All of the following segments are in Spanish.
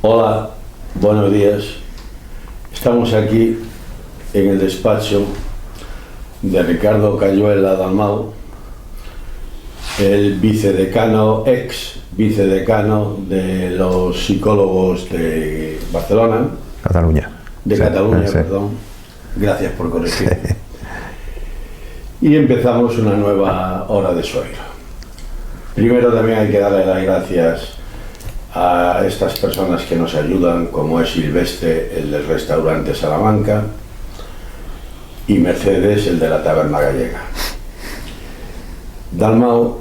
Hola, buenos días. Estamos aquí en el despacho de Ricardo Cayuela Dalmau, el vicedecano, ex vicedecano de los psicólogos de Barcelona. Cataluña. De sí, Cataluña, sí. perdón. Gracias por corregir. Sí. Y empezamos una nueva hora de sueño. Primero también hay que darle las gracias a estas personas que nos ayudan, como es Silvestre, el del restaurante Salamanca, y Mercedes, el de la taberna gallega. Dalmau,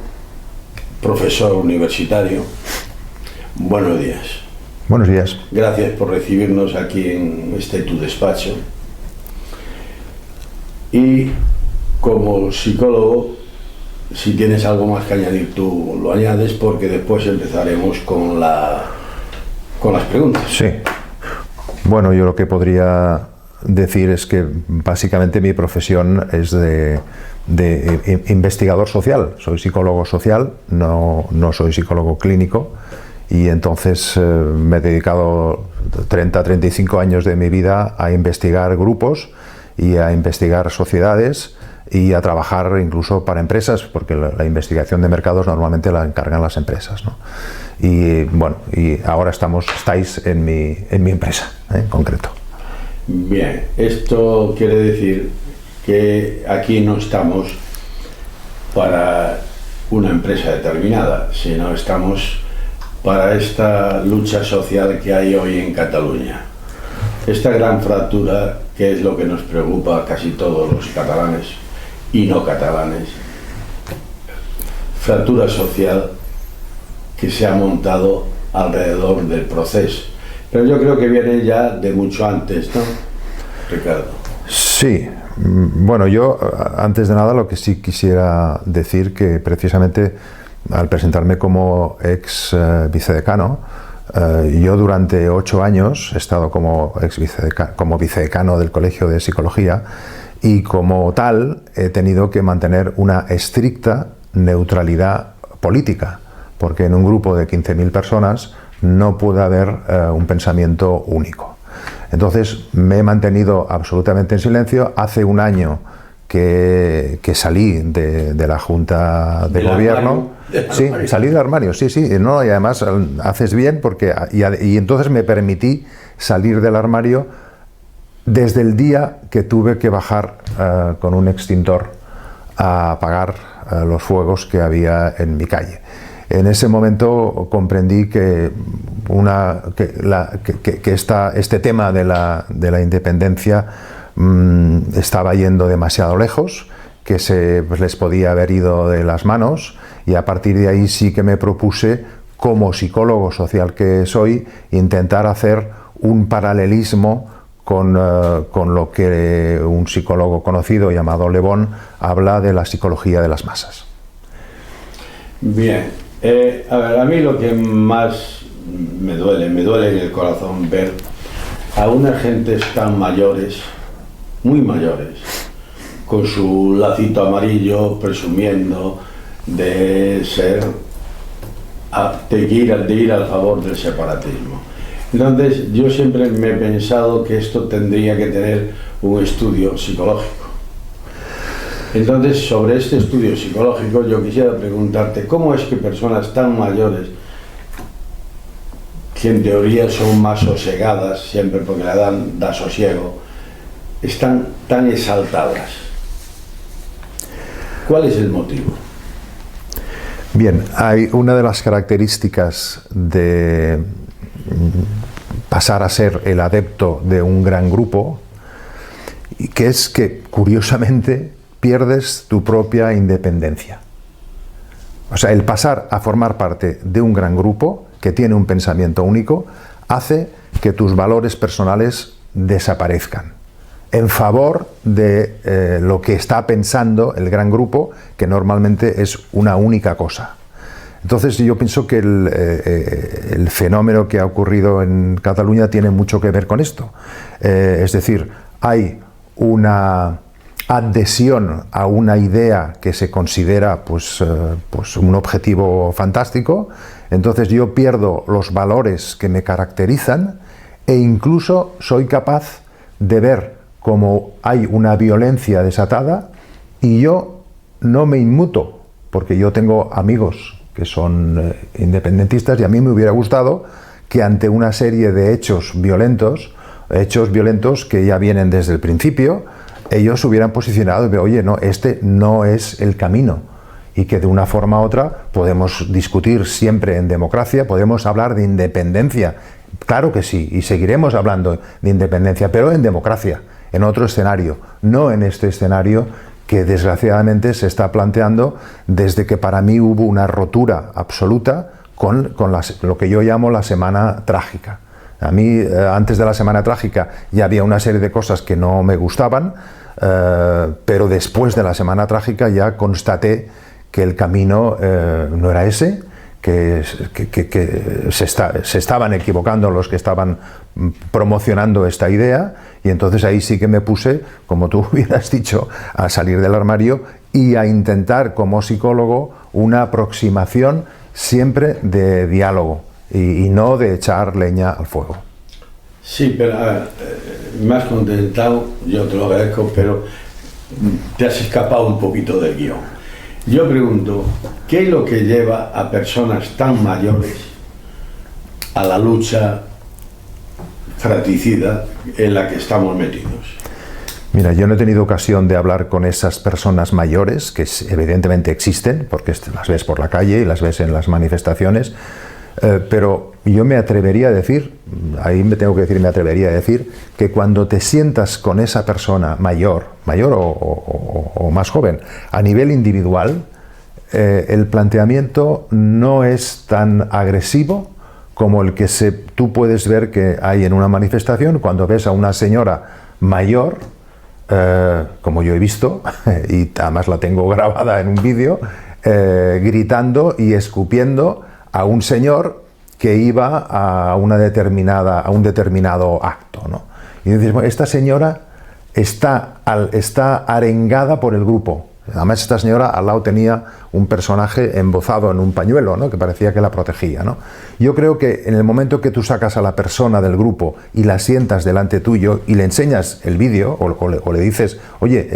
profesor universitario, buenos días. Buenos días. Gracias por recibirnos aquí en tu despacho. Y como psicólogo, si tienes algo más que añadir, tú lo añades, porque después empezaremos con las preguntas. Sí. Bueno, yo lo que podría decir es que básicamente mi profesión es de investigador social. Soy psicólogo social, no soy psicólogo clínico, y entonces me he dedicado 30-35 años de mi vida a investigar grupos y a investigar sociedades y a trabajar incluso para empresas, porque la investigación de mercados normalmente la encargan las empresas, ¿no? Y bueno, y ahora estáis en mi empresa, en concreto. Bien, esto quiere decir que aquí no estamos para una empresa determinada, sino estamos para esta lucha social que hay hoy en Cataluña. Esta gran fractura, que es lo que nos preocupa a casi todos los catalanes y no catalanes, fractura social que se ha montado alrededor del proceso. Pero yo creo que viene ya de mucho antes, ¿no, Ricardo? Sí. Bueno, yo antes de nada lo que sí quisiera decir, que precisamente al presentarme como ex vicedecano, yo durante 8 años he estado como vicedecano del Colegio de Psicología, y como tal he tenido que mantener una estricta neutralidad política, porque en un grupo de 15.000 personas no puede haber un pensamiento único. Entonces me he mantenido absolutamente en silencio. Hace un año que salí de la Junta de Gobierno. Sí, salí del armario, sí, no, y además haces bien, porque y entonces me permití salir del armario desde el día que tuve que bajar con un extintor a apagar los fuegos que había en mi calle. En ese momento comprendí que este tema de la independencia estaba yendo demasiado lejos, que les podía haber ido de las manos, y a partir de ahí sí que me propuse, como psicólogo social que soy, intentar hacer un paralelismo con lo que un psicólogo conocido llamado Le Bon habla de la psicología de las masas. Bien, a ver, a mí lo que más me duele en el corazón ver a unas gentes tan mayores, muy mayores, con su lacito amarillo, presumiendo de ir al favor del separatismo. Entonces, yo siempre me he pensado que esto tendría que tener un estudio psicológico. Entonces, sobre este estudio psicológico, yo quisiera preguntarte, ¿cómo es que personas tan mayores, que en teoría son más sosegadas, siempre porque la edad da sosiego, están tan exaltadas? ¿Cuál es el motivo? Bien, hay una de las características de pasar a ser el adepto de un gran grupo, que es que, curiosamente, pierdes tu propia independencia. O sea, el pasar a formar parte de un gran grupo que tiene un pensamiento único hace que tus valores personales desaparezcan en favor de lo que está pensando el gran grupo, que normalmente es una única cosa. Entonces yo pienso que el fenómeno que ha ocurrido en Cataluña tiene mucho que ver con esto. Es decir, hay una adhesión a una idea que se considera pues un objetivo fantástico, entonces yo pierdo los valores que me caracterizan e incluso soy capaz de ver cómo hay una violencia desatada y yo no me inmuto, porque yo tengo amigos que son independentistas y a mí me hubiera gustado que ante una serie de hechos violentos que ya vienen desde el principio, ellos hubieran posicionado y oye, no, este no es el camino, y que de una forma u otra podemos discutir siempre en democracia, podemos hablar de independencia, claro que sí, y seguiremos hablando de independencia, pero en democracia, en otro escenario, no en este escenario que desgraciadamente se está planteando desde que para mí hubo una rotura absoluta con lo que yo llamo la semana trágica. A mí, antes de la semana trágica, ya había una serie de cosas que no me gustaban, pero después de la semana trágica ya constaté que el camino no era ese, que se estaban equivocando los que estaban promocionando esta idea, y entonces ahí sí que me puse, como tú hubieras dicho, a salir del armario y a intentar como psicólogo una aproximación siempre de diálogo y no de echar leña al fuego. Sí, pero me has contentado, yo te lo agradezco, pero te has escapado un poquito del guión. Yo pregunto, ¿qué es lo que lleva a personas tan mayores a la lucha fratricida en la que estamos metidos? Mira, yo no he tenido ocasión de hablar con esas personas mayores, que evidentemente existen, porque las ves por la calle y las ves en las manifestaciones, pero yo me atrevería a decir, ahí me tengo que decir, me atrevería a decir, que cuando te sientas con esa persona mayor o más joven, a nivel individual, el planteamiento no es tan agresivo como el que tú puedes ver que hay en una manifestación cuando ves a una señora mayor, como yo he visto, y además la tengo grabada en un vídeo, gritando y escupiendo a un señor que iba a un determinado acto, ¿no? Y dices, bueno, esta señora está arengada por el grupo. Además, esta señora al lado tenía un personaje embozado en un pañuelo, ¿no?, que parecía que la protegía, ¿no? Yo creo que en el momento que tú sacas a la persona del grupo y la sientas delante tuyo y le enseñas el vídeo o le dices, oye,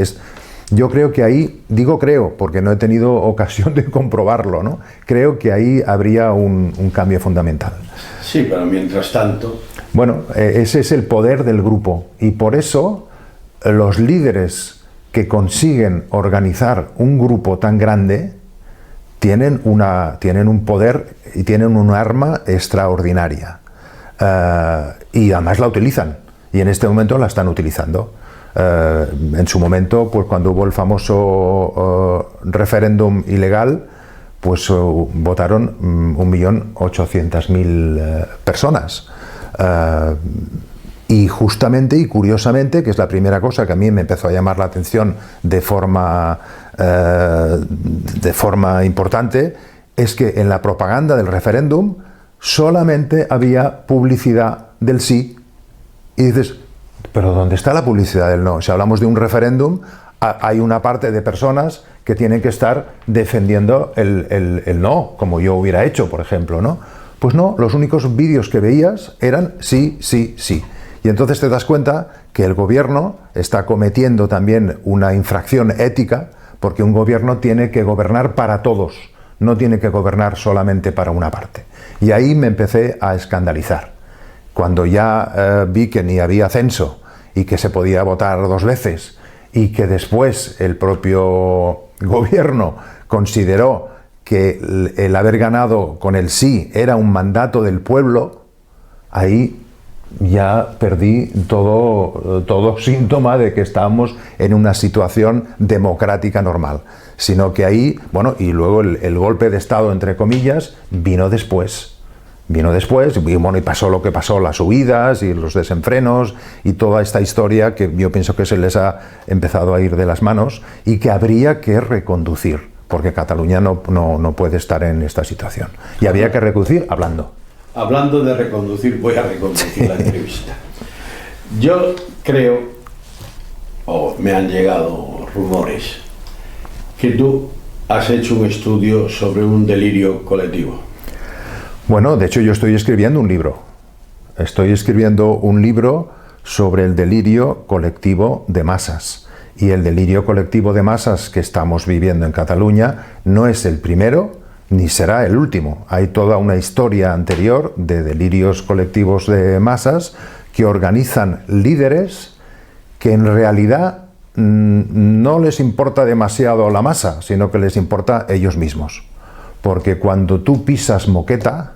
yo creo que ahí, digo creo, porque no he tenido ocasión de comprobarlo, ¿no? Creo que ahí habría un cambio fundamental. Sí, pero mientras tanto... Bueno, ese es el poder del grupo, y por eso los líderes que consiguen organizar un grupo tan grande tienen un poder y tienen un arma extraordinaria. Y además la utilizan, y en este momento la están utilizando. En su momento, pues cuando hubo el famoso referéndum ilegal, pues votaron 1.800.000 personas. Y justamente y curiosamente, que es la primera cosa que a mí me empezó a llamar la atención de forma importante, es que en la propaganda del referéndum solamente había publicidad del sí. Y dices, ¿pero dónde está la publicidad del no? Si hablamos de un referéndum, hay una parte de personas que tienen que estar defendiendo el no, como yo hubiera hecho, por ejemplo, ¿no? Pues no, los únicos vídeos que veías eran sí, sí, sí. Y entonces te das cuenta que el gobierno está cometiendo también una infracción ética, porque un gobierno tiene que gobernar para todos, no tiene que gobernar solamente para una parte. Y ahí me empecé a escandalizar. Cuando ya vi que ni había censo y que se podía votar 2 veces y que después el propio gobierno consideró que el haber ganado con el sí era un mandato del pueblo, ahí ya perdí todo síntoma de que estábamos en una situación democrática normal, sino que ahí, bueno, y luego el golpe de Estado, entre comillas, vino después, y bueno, y pasó lo que pasó, las huidas y los desenfrenos y toda esta historia que yo pienso que se les ha empezado a ir de las manos y que habría que reconducir, porque Cataluña no puede estar en esta situación, y había que reconducir hablando. Hablando de reconducir, voy a reconducir la entrevista. Yo creo o me han llegado rumores, que tú has hecho un estudio sobre un delirio colectivo. Bueno, de hecho yo estoy escribiendo un libro. Estoy escribiendo un libro sobre el delirio colectivo de masas. Y el delirio colectivo de masas que estamos viviendo en Cataluña no es el primero ni será el último. Hay toda una historia anterior de delirios colectivos de masas que organizan líderes que en realidad no les importa demasiado la masa, sino que les importa ellos mismos. Porque cuando tú pisas moqueta,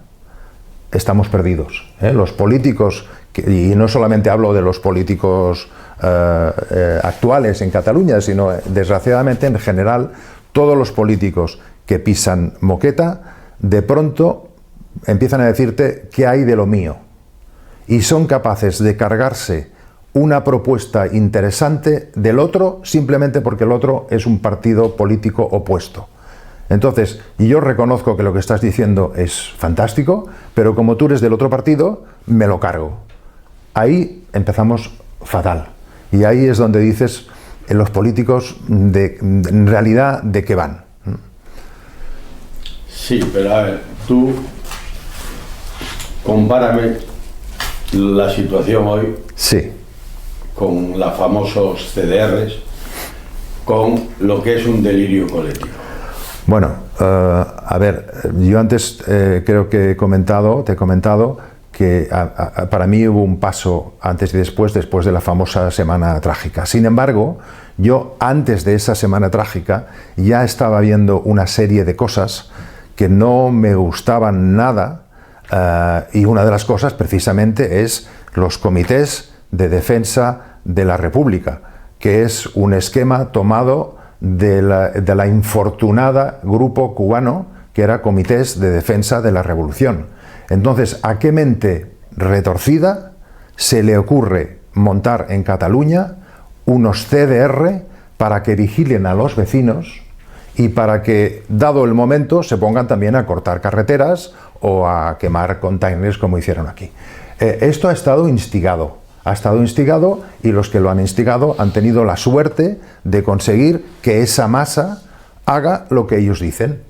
estamos perdidos. Los políticos, y no solamente hablo de los políticos actuales en Cataluña, sino desgraciadamente en general, todos los políticos que pisan moqueta, de pronto empiezan a decirte qué hay de lo mío. Y son capaces de cargarse una propuesta interesante del otro simplemente porque el otro es un partido político opuesto. Entonces, yo reconozco que lo que estás diciendo es fantástico, pero como tú eres del otro partido, me lo cargo. Ahí empezamos fatal. Y ahí es donde dices, los políticos, en realidad, ¿de qué van? Sí, pero a ver, tú compárame la situación hoy sí. con los famosos CDRs, con lo que es un delirio colectivo. Bueno, a ver, yo antes creo que te he comentado que para mí hubo un paso antes y después de la famosa Semana Trágica. Sin embargo, yo antes de esa Semana Trágica ya estaba viendo una serie de cosas que no me gustaban nada, y una de las cosas precisamente es los comités de defensa de la República, que es un esquema tomado de la infortunada grupo cubano que era Comités de Defensa de la Revolución. Entonces, ¿a qué mente retorcida se le ocurre montar en Cataluña unos CDR para que vigilen a los vecinos y para que, dado el momento, se pongan también a cortar carreteras o a quemar containers como hicieron aquí? Esto ha estado instigado y los que lo han instigado han tenido la suerte de conseguir que esa masa haga lo que ellos dicen.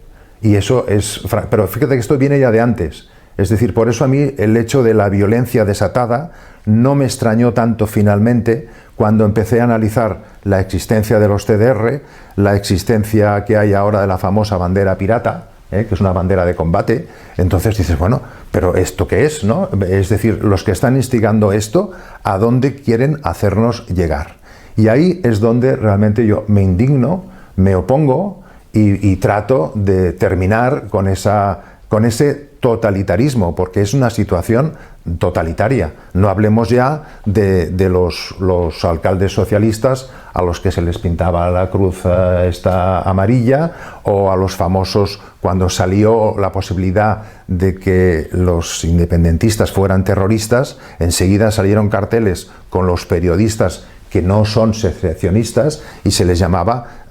Y eso es... Pero fíjate que esto viene ya de antes. Es decir, por eso a mí el hecho de la violencia desatada no me extrañó tanto finalmente cuando empecé a analizar la existencia de los CDR, la existencia que hay ahora de la famosa bandera pirata, que es una bandera de combate. Entonces dices, bueno, pero ¿esto qué es, no? Es decir, los que están instigando esto, ¿a dónde quieren hacernos llegar? Y ahí es donde realmente yo me indigno, me opongo y trato de terminar con ese totalitarismo, porque es una situación totalitaria. No hablemos ya de los alcaldes socialistas a los que se les pintaba la cruz esta amarilla, o a los famosos cuando salió la posibilidad de que los independentistas fueran terroristas, enseguida salieron carteles con los periodistas que no son secesionistas y se les llamaba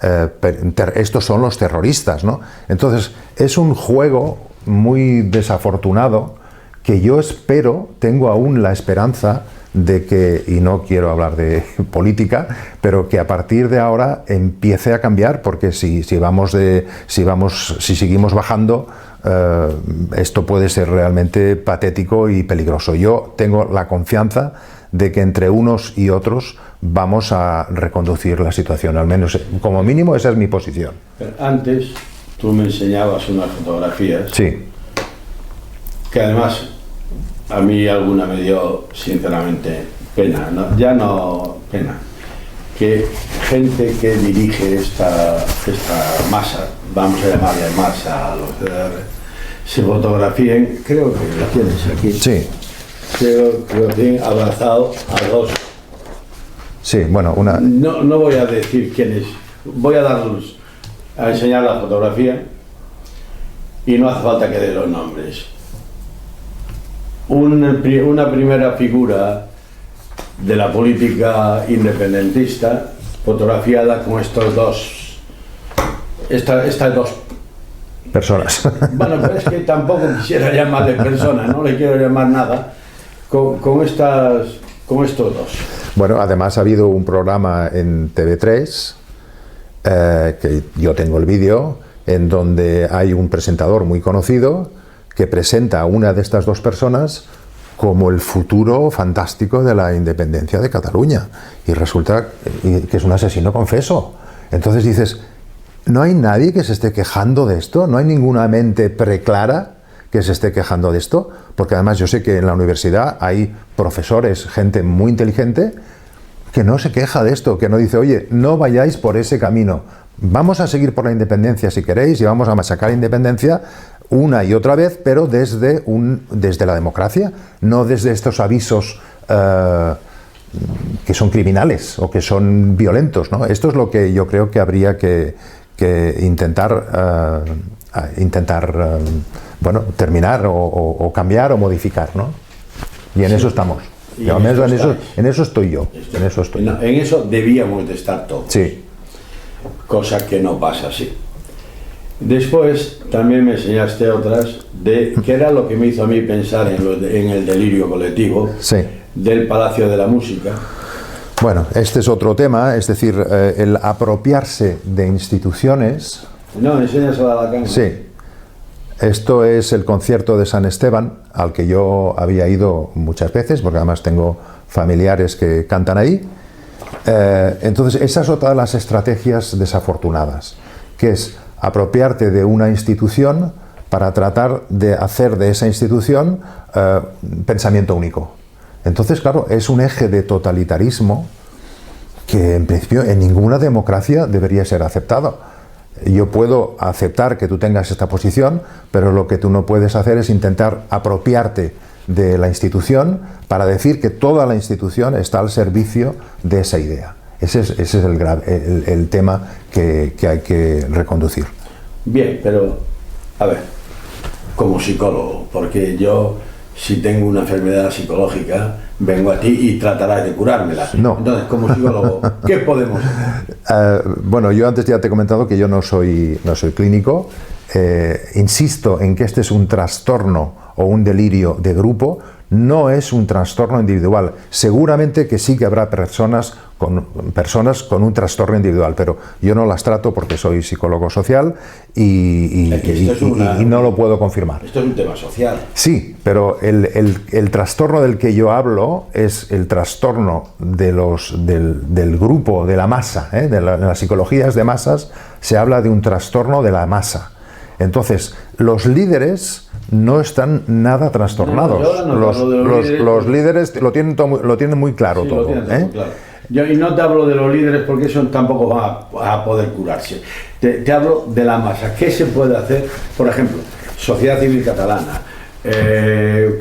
estos son los terroristas, ¿no? Entonces es un juego muy desafortunado que yo espero, tengo aún la esperanza de que, y no quiero hablar de política, pero que a partir de ahora empiece a cambiar, porque si seguimos bajando, esto puede ser realmente patético y peligroso. Yo tengo la confianza de que entre unos y otros vamos a reconducir la situación, al menos como mínimo esa es mi posición. Pero antes tú me enseñabas unas fotografías, sí, que además a mí alguna me dio sinceramente pena, ¿no? Ya no pena, que gente que dirige esta masa, vamos a llamarle masa a los CDR, se fotografíen, creo que lo tienes aquí, sí, creo que lo tienen abrazado a dos. Sí, bueno, una... No voy a decir quiénes, voy a enseñar la fotografía y no hace falta que dé los nombres. Una primera figura de la política independentista fotografiada con estas dos personas. Bueno, pero es que tampoco quisiera llamarle persona, no le quiero llamar nada, con estos dos. Bueno, además ha habido un programa en TV3, que yo tengo el vídeo, en donde hay un presentador muy conocido que presenta a una de estas dos personas como el futuro fantástico de la independencia de Cataluña. Y resulta que es un asesino confeso. Entonces dices, no hay nadie que se esté quejando de esto, no hay ninguna mente preclara que se esté quejando de esto, porque además yo sé que en la universidad hay profesores, gente muy inteligente, que no se queja de esto, que no dice, oye, no vayáis por ese camino, vamos a seguir por la independencia si queréis y vamos a machacar la independencia una y otra vez, pero desde la democracia, no desde estos avisos que son criminales o que son violentos, ¿no? Esto es lo que yo creo que habría que intentar bueno, terminar o cambiar o modificar, ¿no? Y en eso estamos. Y en eso estoy yo. En eso debíamos de estar todos. Sí. Cosa que no pasa así. Después también me enseñaste otras de qué era lo que me hizo a mí pensar en el delirio colectivo, sí, del Palacio de la Música. Bueno, este es otro tema, es decir, el apropiarse de instituciones. No, enséñaselo a la cámara. Sí. Esto es el concierto de San Esteban, al que yo había ido muchas veces, porque además tengo familiares que cantan ahí. Entonces, esa es otra de las estrategias desafortunadas, que es apropiarte de una institución para tratar de hacer de esa institución pensamiento único. Entonces, claro, es un eje de totalitarismo que en principio en ninguna democracia debería ser aceptado. Yo puedo aceptar que tú tengas esta posición, pero lo que tú no puedes hacer es intentar apropiarte de la institución para decir que toda la institución está al servicio de esa idea. Ese es el tema que hay que reconducir. Bien, pero, a ver, como psicólogo, porque yo, si tengo una enfermedad psicológica, vengo a ti y tratarás de curármela. No. Entonces, como psicólogo, ¿qué podemos hacer? Bueno, yo antes ya te he comentado que yo no soy clínico. Insisto en que este es un trastorno o un delirio de grupo, no es un trastorno individual. Seguramente que sí que habrá personas con un trastorno individual, pero yo no las trato porque soy psicólogo social y no lo puedo confirmar. Esto es un tema social. Sí, pero el trastorno del que yo hablo es el trastorno del grupo, de la masa. De las psicologías de masas se habla de un trastorno de la masa. Entonces, los líderes no están nada trastornados. Los líderes lo tienen muy claro, sí, todo. Muy claro. Y no te hablo de los líderes porque eso tampoco va a poder curarse. Te hablo de la masa. ¿Qué se puede hacer? Por ejemplo, Sociedad Civil Catalana,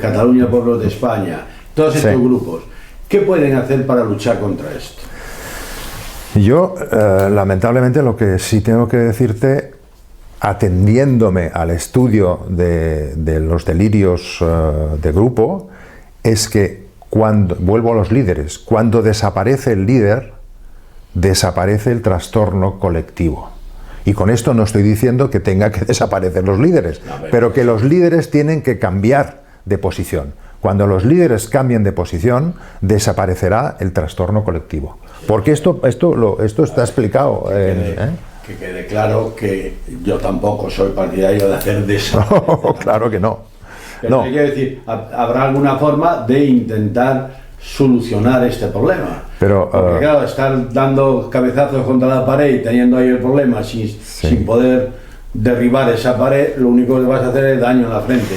Cataluña Pueblos de España, todos estos grupos. ¿Qué pueden hacer para luchar contra esto? Yo, lamentablemente, lo que sí tengo que decirte, atendiéndome al estudio de los delirios de grupo, es que vuelvo a los líderes, cuando desaparece el líder, desaparece el trastorno colectivo. Y con esto no estoy diciendo que tenga que desaparecer los líderes, pero que los líderes tienen que cambiar de posición. Cuando los líderes cambien de posición, desaparecerá el trastorno colectivo. Porque esto está explicado. Que quede claro que yo tampoco soy partidario de hacer de eso. No, claro que no. Pero hay que decir, habrá alguna forma de intentar solucionar este problema. Pero, porque claro, estar dando cabezazos contra la pared y teniendo ahí el problema sin poder derribar esa pared, lo único que vas a hacer es daño en la frente.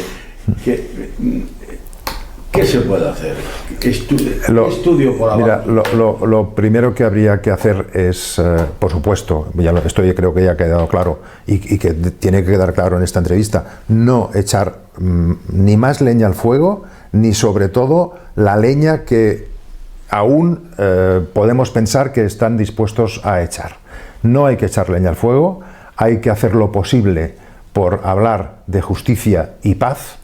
¿Qué se puede hacer? ¿Qué estudio por abajo? Mira, lo primero que habría que hacer es, por supuesto, esto creo que ya ha quedado claro y que tiene que quedar claro en esta entrevista, no echar ni más leña al fuego, ni sobre todo la leña que aún podemos pensar que están dispuestos a echar. No hay que echar leña al fuego, hay que hacer lo posible por hablar de justicia y paz.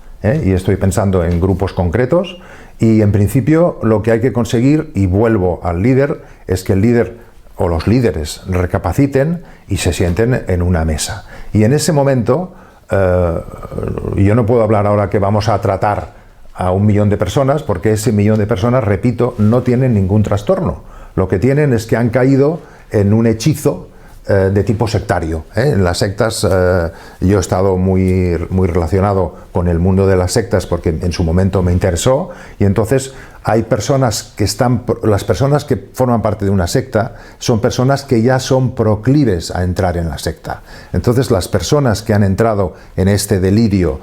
Y estoy pensando en grupos concretos y en principio lo que hay que conseguir, y vuelvo al líder, es que el líder o los líderes recapaciten y se sienten en una mesa. Y en ese momento, yo no puedo hablar ahora que vamos a tratar a 1 millón de personas, porque ese 1 millón de personas, repito, no tienen ningún trastorno. Lo que tienen es que han caído en un hechizo de tipo sectario. En las sectas, yo he estado muy relacionado con el mundo de las sectas porque en su momento me interesó, y entonces hay personas que las personas que forman parte de una secta son personas que ya son proclives a entrar en la secta. Entonces las personas que han entrado en este delirio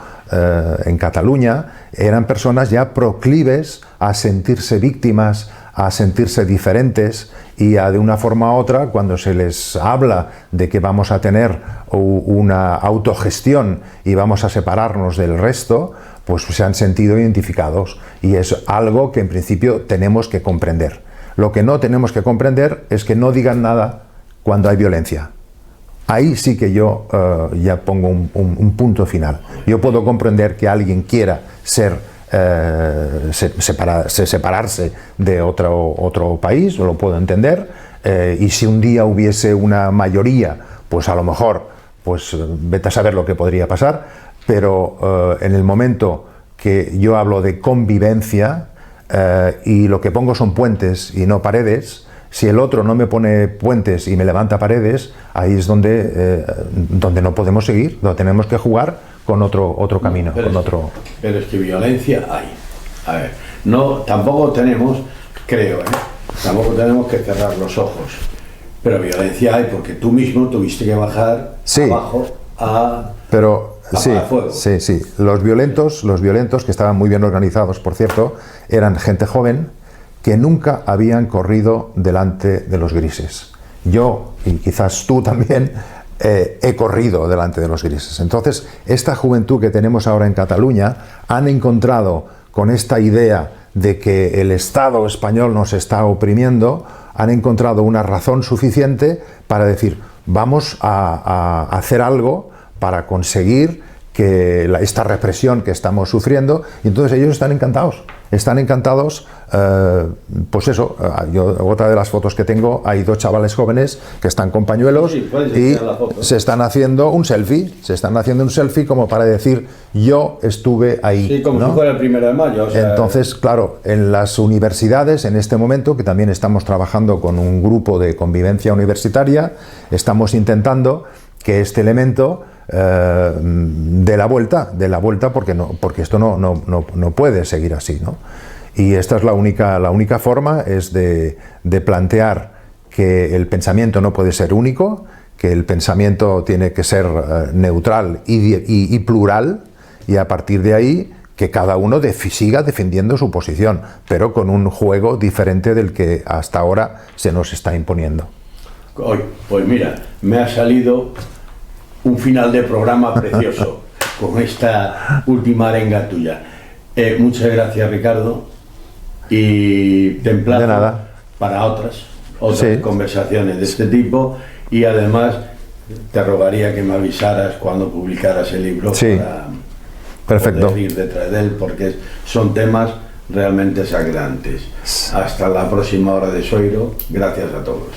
en Cataluña eran personas ya proclives a sentirse víctimas, a sentirse diferentes, y de una forma u otra, cuando se les habla de que vamos a tener una autogestión y vamos a separarnos del resto, pues se han sentido identificados, y es algo que en principio tenemos que comprender. Lo que no tenemos que comprender es que no digan nada cuando hay violencia. Ahí sí que yo ya pongo un punto final. Yo puedo comprender que alguien quiera separarse de otro país, lo puedo entender, y si un día hubiese una mayoría, pues a lo mejor, pues vete a saber lo que podría pasar, pero en el momento que yo hablo de convivencia y lo que pongo son puentes y no paredes, si el otro no me pone puentes y me levanta paredes, ahí es donde no podemos seguir, donde tenemos que jugar con otro camino. Pero es que violencia hay. A ver, tampoco tenemos, tampoco tenemos que cerrar los ojos. Pero violencia hay porque tú mismo tuviste que bajar abajo a fuego. Sí. Los violentos, que estaban muy bien organizados, por cierto, eran gente joven que nunca habían corrido delante de los grises. Yo, y quizás tú también, he corrido delante de los grises. Entonces, esta juventud que tenemos ahora en Cataluña han encontrado, con esta idea de que el Estado español nos está oprimiendo, han encontrado una razón suficiente para decir, vamos a hacer algo para conseguir que esta represión que estamos sufriendo, y entonces ellos están encantados, pues eso, otra de las fotos que tengo, hay 2 chavales jóvenes que están con pañuelos y se están haciendo un selfie, como para decir, yo estuve ahí. Sí, como si fuera el 1 de mayo. Entonces, claro, en las universidades, en este momento, que también estamos trabajando con un grupo de convivencia universitaria, estamos intentando que este elemento de la vuelta, porque esto no puede seguir así, ¿no? Y esta es la única forma, es de plantear que el pensamiento no puede ser único, que el pensamiento tiene que ser neutral y plural, y a partir de ahí que cada uno siga defendiendo su posición, pero con un juego diferente del que hasta ahora se nos está imponiendo. Pues mira, me ha salido un final de programa precioso con esta última arenga tuya. Muchas gracias, Ricardo, y te emplazo para otras conversaciones de este tipo, y además te rogaría que me avisaras cuando publicaras el libro para poder ir detrás de él, porque son temas realmente sangrantes. Hasta la próxima hora de Soiro. Gracias a todos.